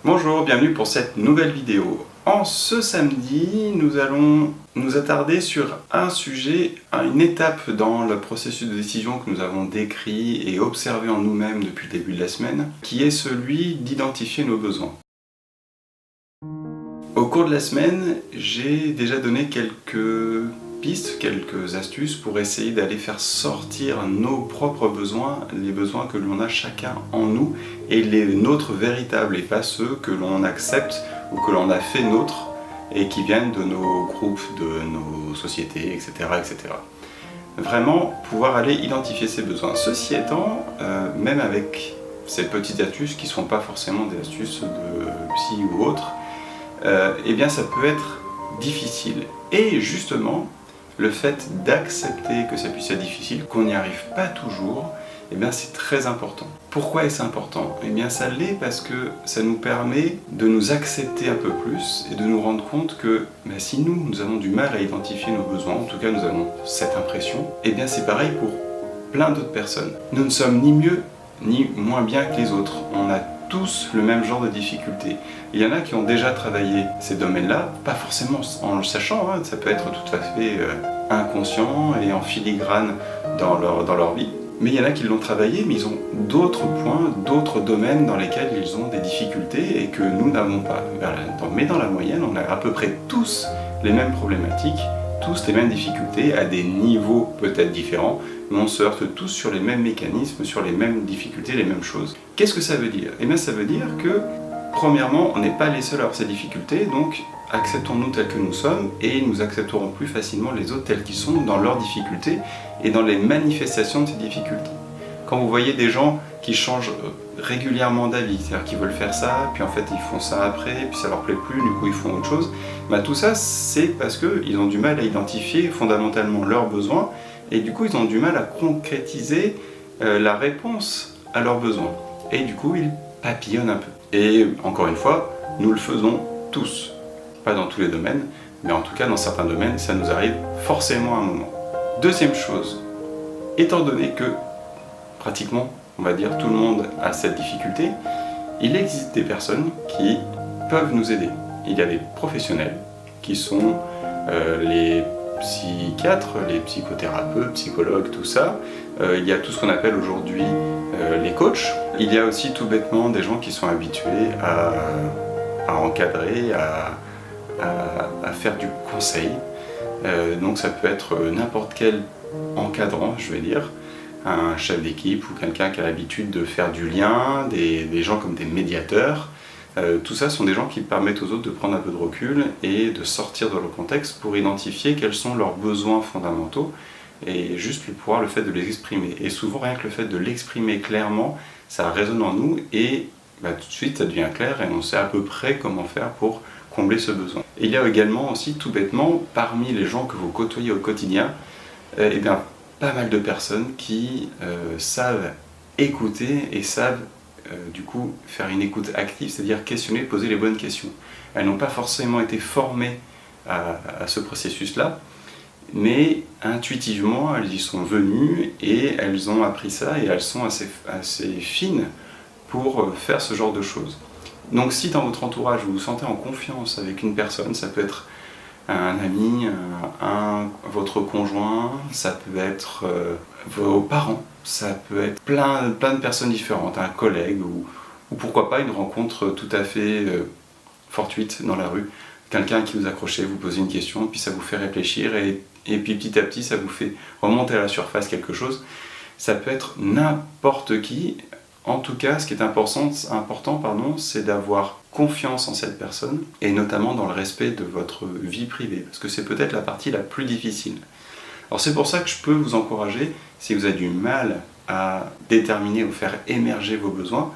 Bonjour, bienvenue pour cette nouvelle vidéo. En ce samedi, nous allons nous attarder sur un sujet, une étape dans le processus de décision que nous avons décrit et observé en nous-mêmes depuis le début de la semaine, qui est celui d'identifier nos besoins. Au cours de la semaine, j'ai déjà donné quelques pistes, quelques astuces pour essayer d'aller faire sortir nos propres besoins, les besoins que l'on a chacun en nous et les nôtres véritables et pas ceux que l'on accepte ou que l'on a fait nôtres et qui viennent de nos groupes, de nos sociétés, etc. etc. Vraiment pouvoir aller identifier ces besoins. Ceci étant, même avec ces petites astuces qui ne sont pas forcément des astuces de psy ou autres, eh bien ça peut être difficile. Et justement, le fait d'accepter que ça puisse être difficile, qu'on n'y arrive pas toujours, eh bien c'est très important. Pourquoi est-ce important? Eh bien ça l'est parce que ça nous permet de nous accepter un peu plus et de nous rendre compte que si nous avons du mal à identifier nos besoins, en tout cas nous avons cette impression, eh bien c'est pareil pour plein d'autres personnes. Nous ne sommes ni mieux ni moins bien que les autres. On a tous le même genre de difficultés. Il y en a qui ont déjà travaillé ces domaines-là, pas forcément en le sachant, ça peut être tout à fait inconscient et en filigrane dans leur vie. Mais il y en a qui l'ont travaillé, mais ils ont d'autres points, d'autres domaines dans lesquels ils ont des difficultés et que nous n'avons pas. Mais dans la moyenne, on a à peu près tous les mêmes problématiques, tous les mêmes difficultés, à des niveaux peut-être différents, mais on se heurte tous sur les mêmes mécanismes, sur les mêmes difficultés, les mêmes choses. Qu'est-ce que ça veut dire? Eh bien ça veut dire que, premièrement, on n'est pas les seuls à avoir ces difficultés, donc acceptons-nous tels que nous sommes et nous accepterons plus facilement les autres tels qu'ils sont dans leurs difficultés et dans les manifestations de ces difficultés. Quand vous voyez des gens qui changent régulièrement d'avis, c'est-à-dire qu'ils veulent faire ça, puis en fait ils font ça après, puis ça leur plaît plus, du coup ils font autre chose, tout ça c'est parce qu'ils ont du mal à identifier fondamentalement leurs besoins et du coup ils ont du mal à concrétiser la réponse à leurs besoins. Et du coup ils papillonnent un peu. Et encore une fois, nous le faisons tous. Pas dans tous les domaines, mais en tout cas dans certains domaines, ça nous arrive forcément à un moment. Deuxième chose, étant donné que pratiquement, on va dire, tout le monde a cette difficulté, il existe des personnes qui peuvent nous aider. Il y a des professionnels qui sont les psychiatres, les psychothérapeutes, psychologues, tout ça. Il y a tout ce qu'on appelle aujourd'hui les coachs. Il y a aussi tout bêtement des gens qui sont habitués à encadrer, à faire du conseil. Donc ça peut être n'importe quel encadrant, je vais dire, un chef d'équipe ou quelqu'un qui a l'habitude de faire du lien, des gens comme des médiateurs. Tout ça sont des gens qui permettent aux autres de prendre un peu de recul et de sortir de leur contexte pour identifier quels sont leurs besoins fondamentaux et juste pouvoir le fait de les exprimer. Et souvent rien que le fait de l'exprimer clairement, ça résonne en nous et tout de suite ça devient clair et on sait à peu près comment faire pour combler ce besoin. Et il y a également aussi tout bêtement, parmi les gens que vous côtoyez au quotidien, pas mal de personnes qui savent écouter et savent du coup faire une écoute active, c'est-à-dire questionner, poser les bonnes questions. Elles n'ont pas forcément été formées à ce processus-là, mais intuitivement elles y sont venues et elles ont appris ça et elles sont assez fines pour faire ce genre de choses. Donc si dans votre entourage vous vous sentez en confiance avec une personne, ça peut être un ami, votre conjoint, ça peut être vos parents, ça peut être plein de personnes différentes, un collègue ou pourquoi pas une rencontre tout à fait fortuite dans la rue. Quelqu'un qui vous accroche, vous posez une question, puis ça vous fait réfléchir et puis petit à petit ça vous fait remonter à la surface quelque chose. Ça peut être n'importe qui. En tout cas, ce qui est important, c'est d'avoir confiance en cette personne et notamment dans le respect de votre vie privée parce que c'est peut-être la partie la plus difficile. Alors c'est pour ça que je peux vous encourager, si vous avez du mal à déterminer ou faire émerger vos besoins,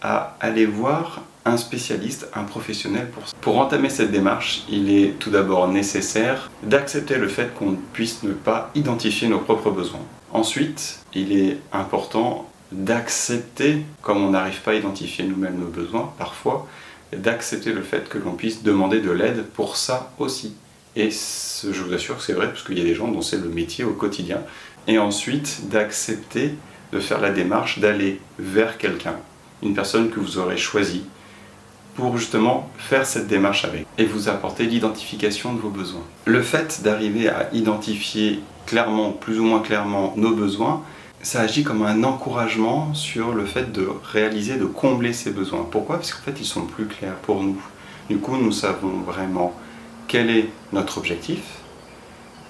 à aller voir un spécialiste, un professionnel pour ça. Pour entamer cette démarche, il est tout d'abord nécessaire d'accepter le fait qu'on puisse ne pas identifier nos propres besoins. Ensuite, il est important d'accepter, comme on n'arrive pas à identifier nous-mêmes nos besoins, parfois, d'accepter le fait que l'on puisse demander de l'aide pour ça aussi. Et je vous assure que c'est vrai, parce qu'il y a des gens dont c'est le métier au quotidien. Et ensuite, d'accepter de faire la démarche d'aller vers quelqu'un, une personne que vous aurez choisie, pour justement faire cette démarche avec et vous apporter l'identification de vos besoins. Le fait d'arriver à identifier clairement, plus ou moins clairement, nos besoins, ça agit comme un encouragement sur le fait de réaliser, de combler ces besoins. Pourquoi? Parce qu'en fait, ils sont plus clairs pour nous. Du coup, nous savons vraiment quel est notre objectif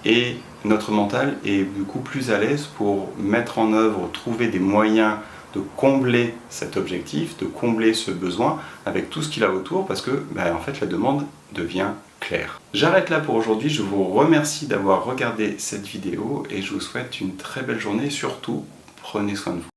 et notre mental est beaucoup plus à l'aise pour mettre en œuvre, trouver des moyens de combler cet objectif, de combler ce besoin avec tout ce qu'il a autour parce que en fait la demande devient claire. J'arrête là pour aujourd'hui, je vous remercie d'avoir regardé cette vidéo et je vous souhaite une très belle journée et surtout prenez soin de vous.